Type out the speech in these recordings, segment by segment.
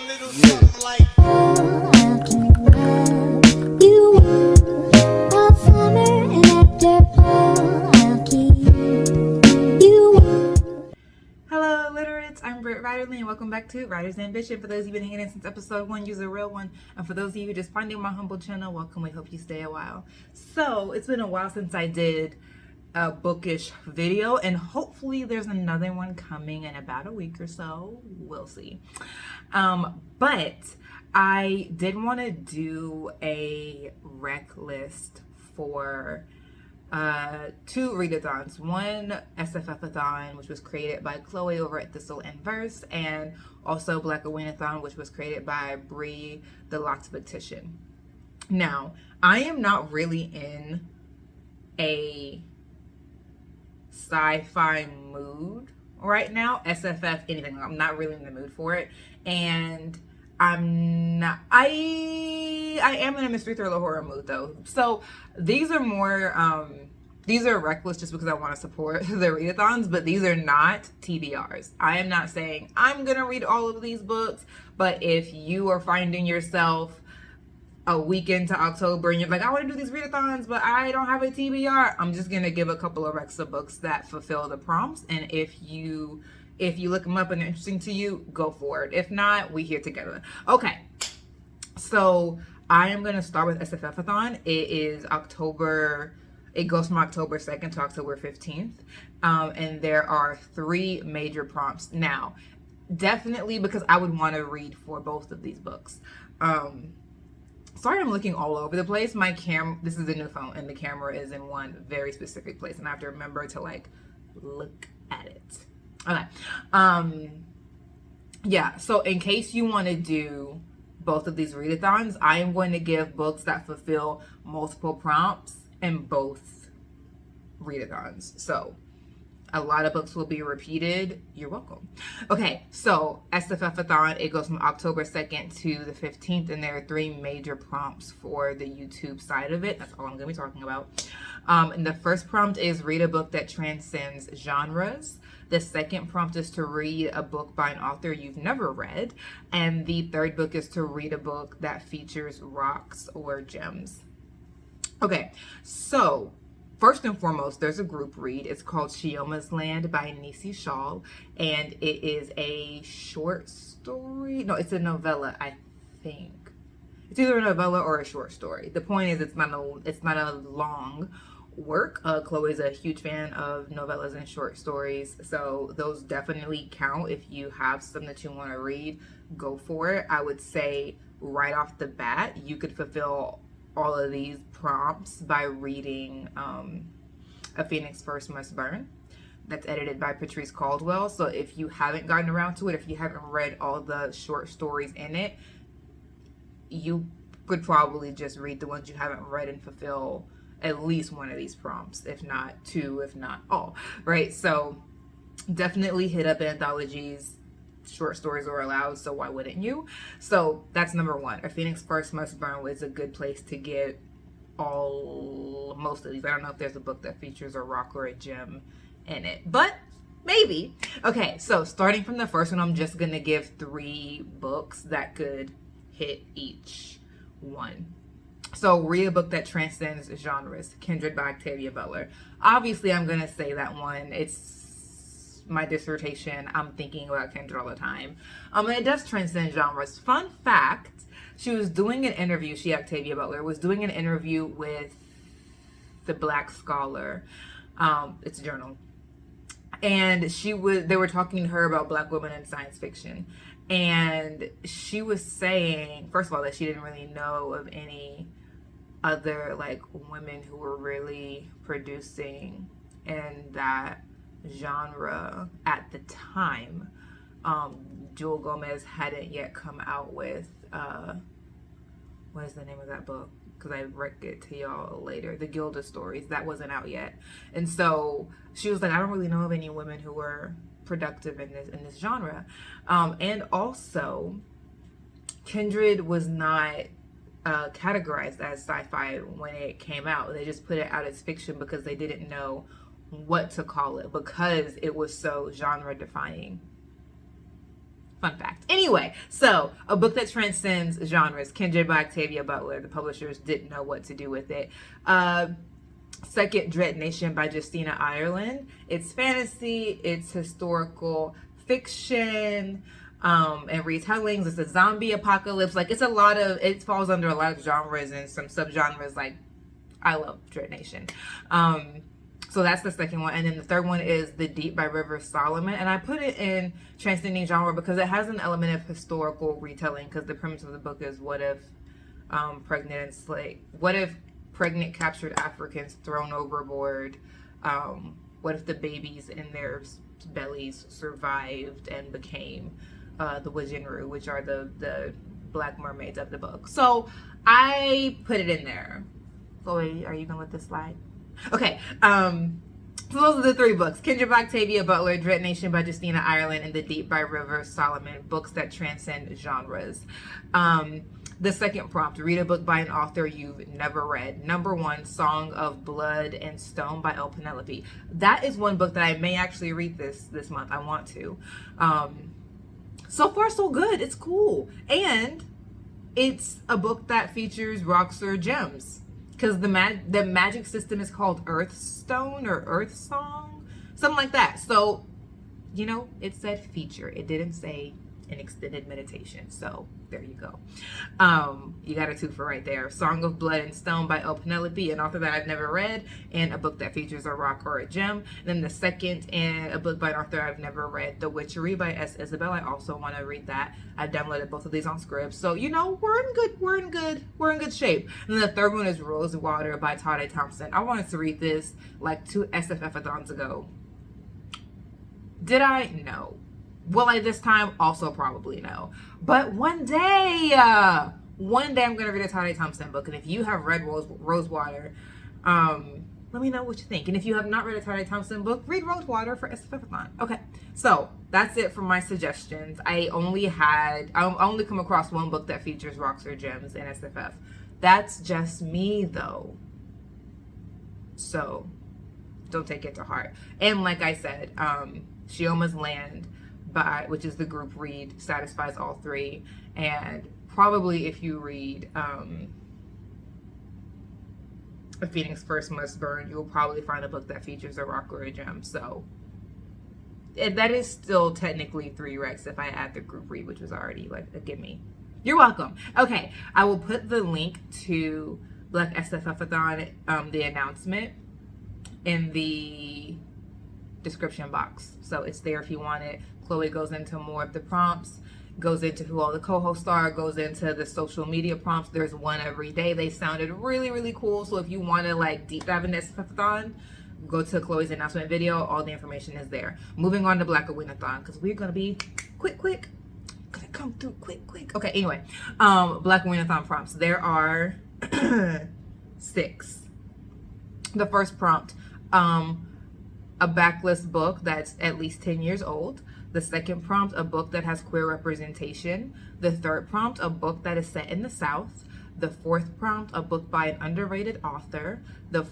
little something like Hello, Literates. I'm brittwriterly, and welcome back to Writer's Ambition. For those of you who've been hanging in since episode 1, use a real one. And for those of you who just finding my humble channel, welcome. We hope you stay a while. So it's been a while since I did a bookish video, and hopefully there's another one coming in about a week or so. We'll see. But I did want to do a rec list for two readathons. One SFFathon, which was created by Chloe over at Thistle and Verse, and also Blackoweenathon, which was created by Bre the Need. Now, I am not really in a sci-fi mood right now. SFF anything, I'm not really in the mood for it, and I am in a mystery thriller horror mood though. So these are more these are reckless just because I want to support the readathons, but these are not TBRs. I am not saying I'm gonna read all of these books, but if you are finding yourself a week into October and you're like, I want to do these readathons, but I don't have a TBR, I'm just gonna give a couple of recs of books that fulfill the prompts, and if you look them up and they're interesting to you, go for it. If not, we here together. Okay, so I am gonna start with SFFathon. It is October. It goes from October 2nd to October 15th, and there are 3 major prompts. Now, definitely because I would want to read for both of these books. Sorry, I'm looking all over the place. My this is a new phone, and the camera is in one very specific place, and I have to remember to like look at it. Okay. Yeah, so in case you want to do both of these readathons, I am going to give books that fulfill multiple prompts in both readathons. So a lot of books will be repeated. You're welcome. Okay, so SFFathon, it goes from October 2nd to the 15th, and there are 3 major prompts for the YouTube side of it. That's all I'm going to be talking about. And the first prompt is read a book that transcends genres. The second prompt is to read a book by an author you've never read. And the third book is to read a book that features rocks or gems. Okay, so first and foremost, there's a group read. It's called Shioma's Land by Nisi Shawl, and it is a short story. No, it's a novella, I think. It's either a novella or a short story. The point is, it's not a long work. Chloe's a huge fan of novellas and short stories, so those definitely count. If you have something that you want to read, go for it. I would say right off the bat, you could fulfill all of these prompts by reading A Phoenix First Must Burn. That's edited by Patrice Caldwell. So if you haven't gotten around to it, if you haven't read all the short stories in it, you could probably just read the ones you haven't read and fulfill at least one of these prompts, if not 2, if not all, right? So definitely hit up anthologies. Short stories are allowed, so why wouldn't you? So that's number 1. A Phoenix First Must Burn was a good place to get most of these. I don't know if there's a book that features a rock or a gem in it, but maybe. Okay, so starting from the first one, I'm just gonna give 3 books that could hit each one. So read a book that transcends genres. Kindred by Octavia Butler. Obviously, I'm gonna say that one. It's my dissertation. I'm thinking about Kindred all the time. And it does transcend genres. Fun fact, she was doing an interview, Octavia Butler, was doing an interview with the Black Scholar. It's a journal. And they were talking to her about Black women in science fiction. And she was saying, first of all, that she didn't really know of any other like women who were really producing in that genre at the time. Jewel Gomez hadn't yet come out with what is the name of that book? Because I read it to y'all later. The Gilda Stories. That wasn't out yet. And so she was like, I don't really know of any women who were productive in this genre. And also, Kindred was not categorized as sci-fi when it came out. They just put it out as fiction because they didn't know what to call it, because it was so genre defining. Fun fact. Anyway, so a book that transcends genres. Kindred by Octavia Butler. The publishers didn't know what to do with it. Second, Dread Nation by Justina Ireland. It's fantasy, it's historical fiction, and retellings. It's a zombie apocalypse. Like, it's a lot of, it falls under a lot of genres and some subgenres. Like, I love Dread Nation. So that's the second one. And then the third one is The Deep by River Solomon. And I put it in transcending genre because it has an element of historical retelling, because the premise of the book is what if pregnant captured Africans thrown overboard? What if the babies in their bellies survived and became the Wajinru, which are the black mermaids of the book? So I put it in there. Chloe, are you gonna let this slide? Okay, so those are the three books: Kindred by Octavia Butler, Dread Nation by Justina Ireland, and The Deep by River Solomon, books that transcend genres. The second prompt: read a book by an author you've never read. Number one, Song of Blood and Stone by L. Penelope. That is one book that I may actually read this month. I want to. So far, so good. It's cool. And it's a book that features rocks or gems, because the magic system is called Earthstone or Earth Song, something like that. So, you know, it said feature. It didn't say an extended meditation. So there you go. You got a twofer right there. Song of Blood and Stone by L. Penelope, an author that I've never read, and a book that features a rock or a gem. And then the second, and a book by an author I've never read, The Witchery by S. Isabel. I also want to read that. I downloaded both of these on Scribd. So, you know, we're in good shape. And then the third one is Rosewater by Tade Thompson. I wanted to read this like 2 SFFathons ago. Did I? No. Will I this time? Also probably no. But one day I'm going to read a Tade Thompson book. And if you have read Rosewater, let me know what you think. And if you have not read a Tade Thompson book, read Rosewater for SFFathon. Okay, so that's it for my suggestions. I only come across one book that features rocks or gems in SFF. That's just me though. So don't take it to heart. And like I said, Shioma's Land, which is the group read, satisfies all three. And probably if you read A Phoenix First Must Burn, you'll probably find a book that features a rock or a gem. So that is still technically 3 recs if I add the group read, which was already like a gimme. You're welcome. Okay, I will put the link to Black SFFathon, the announcement, in the description box. So it's there if you want it. Chloe goes into more of the prompts, goes into who all the co-hosts are, goes into the social media prompts. There's one every day. They sounded really, really cool. So if you want to like deep dive into SFFathon, go to Chloe's announcement video. All the information is there. Moving on to Blackoweenathon, because we're going to be quick. Gonna come through quick. Okay, anyway, Blackoweenathon prompts. There are 6. The first prompt, a backlist book that's at least 10 years old. The second prompt, a book that has queer representation. The third prompt, a book that is set in the South. The fourth prompt, a book by an underrated author. The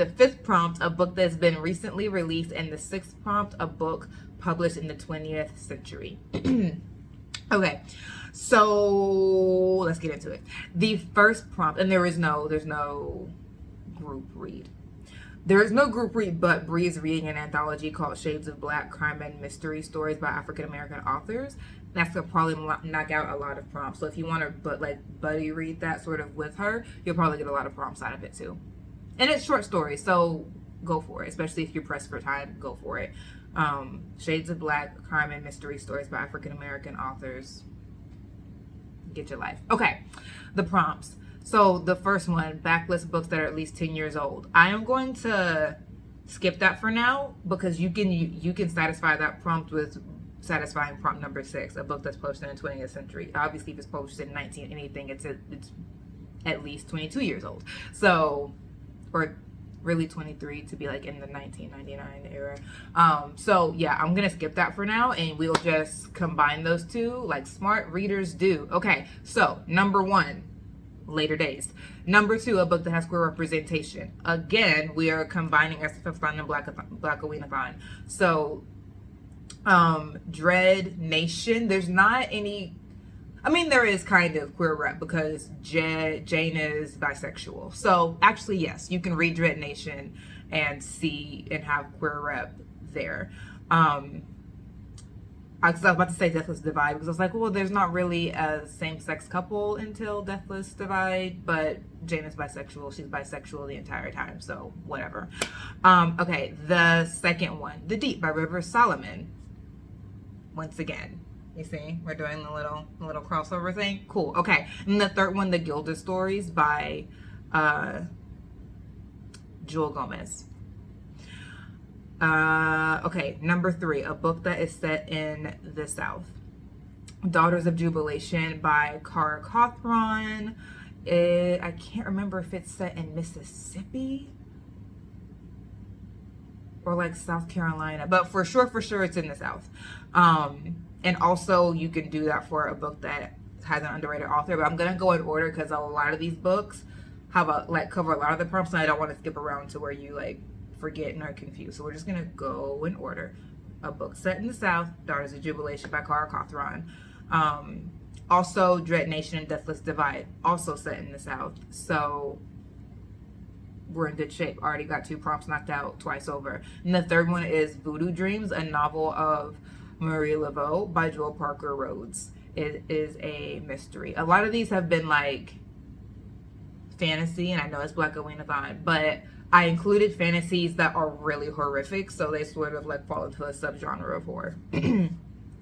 fifth prompt, a book that's been recently released. And the sixth prompt, a book published in the 20th century. Okay, so let's get into it. The first prompt, and there's no group read. There is no group read, but Bre is reading an anthology called Shades of Black, Crime and Mystery Stories by African-American authors. That's going to probably knock out a lot of prompts. So if you want to buddy read that sort of with her, you'll probably get a lot of prompts out of it too. And it's short stories, so go for it. Especially if you're pressed for time, go for it. Shades of Black, Crime and Mystery Stories by African-American authors. Get your life. Okay, the prompts. So the first one, backlist books that are at least 10 years old. I am going to skip that for now because you can satisfy that prompt with satisfying prompt number 6, a book that's published in the 20th century. Obviously, if it's published in 19 anything, it's at least 22 years old. So, or really 23 to be like in the 1999 era. So yeah, I'm gonna skip that for now and we'll just combine those two like smart readers do. Okay, so number 1, Later Days. Number 2, a book that has queer representation. Again, we are combining SFFathon and Blackoweenathon. So Dread Nation. There's not any, I mean, there is kind of queer rep because Jane is bisexual. So actually, yes, you can read Dread Nation and see and have queer rep there. I was about to say Deathless Divide because I was like, well, there's not really a same-sex couple until Deathless Divide, but Jane is bisexual. She's bisexual the entire time, so whatever. Okay, the second one, The Deep by River Solomon. Once again, you see, we're doing the little crossover thing. Cool. Okay, and the third one, The Gilded Stories by Jewel Gomez. Okay, number 3, a book that is set in the South. Daughters of Jubilation by Cara Cawthron. I can't remember if it's set in Mississippi or like South Carolina, but for sure it's in the South. And also you can do that for a book that has an underrated author, but I'm gonna go in order because a lot of these books have cover a lot of the prompts, and I don't want to skip around to where you like forget and are confused. So we're just gonna go in order. A book set in the South, Daughters of Jubilation by Cara Cawthron. Also Dread Nation and Deathless Divide, also set in the South. So we're in good shape. Already got 2 prompts knocked out twice over. And the third one is Voodoo Dreams, a novel of Marie Laveau by Joel Parker Rhodes. It is a mystery. A lot of these have been like fantasy, and I know it's Blackoweenathon, but I included fantasies that are really horrific, so they sort of like fall into a subgenre of horror.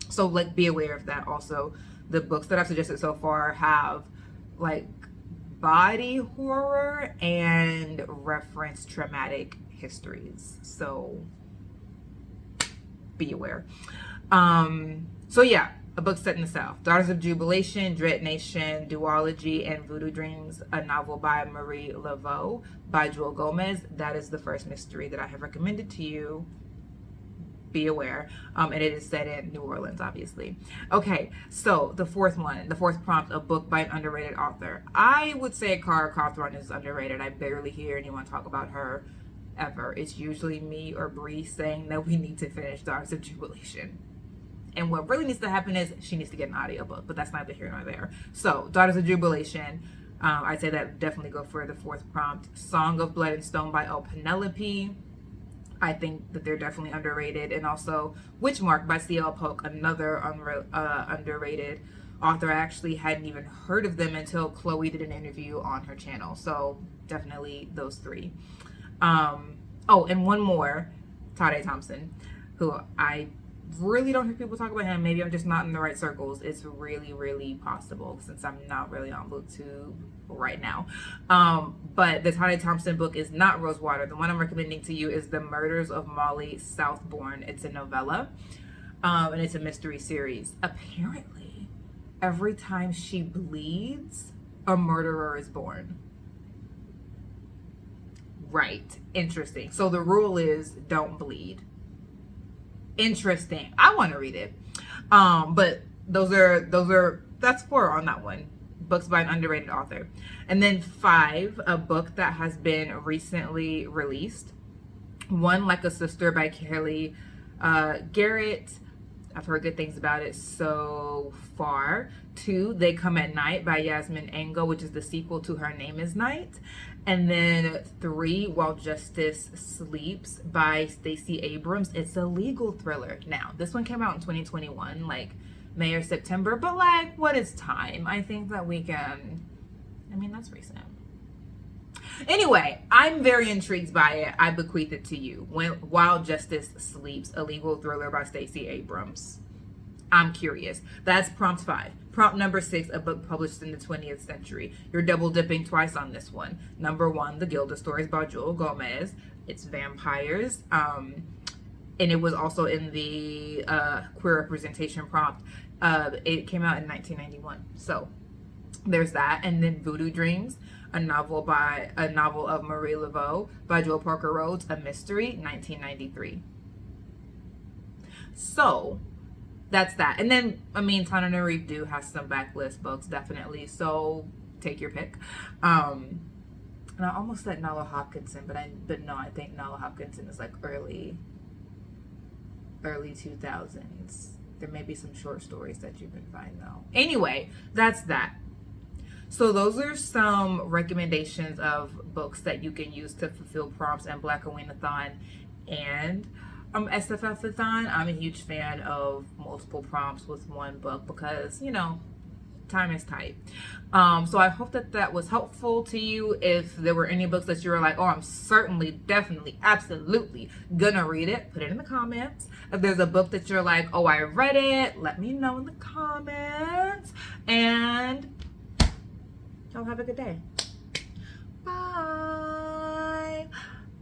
So like be aware of that. Also, the books that I've suggested so far have like body horror and reference traumatic histories, so be aware. So yeah, a book set in the South. Daughters of Jubilation, Dread Nation, Duology, and Voodoo Dreams, a novel by Marie Laveau by Jewel Gomez. That is the first mystery that I have recommended to you. Be aware. And it is set in New Orleans, obviously. Okay, so the fourth one, the fourth prompt, a book by an underrated author. I would say Cara Cawthron is underrated. I barely hear anyone talk about her ever. It's usually me or Bre saying that we need to finish Daughters of Jubilation. And what really needs to happen is she needs to get an audiobook, but that's neither here nor there. So, Daughters of Jubilation, I'd say that definitely go for the fourth prompt. Song of Blood and Stone by El Penelope. I think that they're definitely underrated. And also Witchmark by C.L. Polk, another underrated author. I actually hadn't even heard of them until Chloe did an interview on her channel. So, definitely those 3. Oh, and one more, Tade Thompson, who I really don't hear people talk about him. Maybe I'm just not in the right circles. It's really possible since I'm not really on BookTube right now. But the Tade Thompson book is not Rosewater. The one I'm recommending to you is The Murders of Molly Southbourne. It's a novella, and it's a mystery series. Apparently, every time she bleeds, a murderer is born. Right. Interesting. So the rule is don't bleed. Interesting. I want to read it. But that's 4 on that one. Books by an underrated author. And then 5, a book that has been recently released. 1, Like a Sister by Kelly Garrett. I've heard good things about it so far. 2, They Come at Night by Yasmin Ango, which is the sequel to Her Name is Night. And then 3, While Justice Sleeps by Stacey Abrams. It's a legal thriller. Now, this one came out in 2021, like May or September, but like, what is time? I think that we can, I mean, that's recent. Anyway, I'm very intrigued by it. I bequeath it to you. While Justice Sleeps, a legal thriller by Stacey Abrams. I'm curious. That's prompt 5. Prompt number 6, a book published in the 20th century. You're double dipping twice on this one. Number 1, The Gilded Stories by Joel Gomez. It's vampires. And it was also in the queer representation prompt. It came out in 1991. So there's that. And then Voodoo Dreams, a novel of Marie Laveau by Joel Parker Rhodes, a mystery, 1993. So that's that. And then, I mean, Tananarive has some backlist books, definitely. So take your pick. And I almost said Nala Hopkinson, but no, I think Nala Hopkinson is like early early 2000s. There may be some short stories that you can find though. Anyway, that's that. So those are some recommendations of books that you can use to fulfill prompts in Blackoweenathon and SFFathon. I'm a huge fan of multiple prompts with one book because, you know, time is tight. So I hope that that was helpful to you. If there were any books that you were like, oh, I'm certainly, definitely, absolutely gonna read it, put it in the comments. If there's a book that you're like, oh, I read it, let me know in the comments. And y'all have a good day.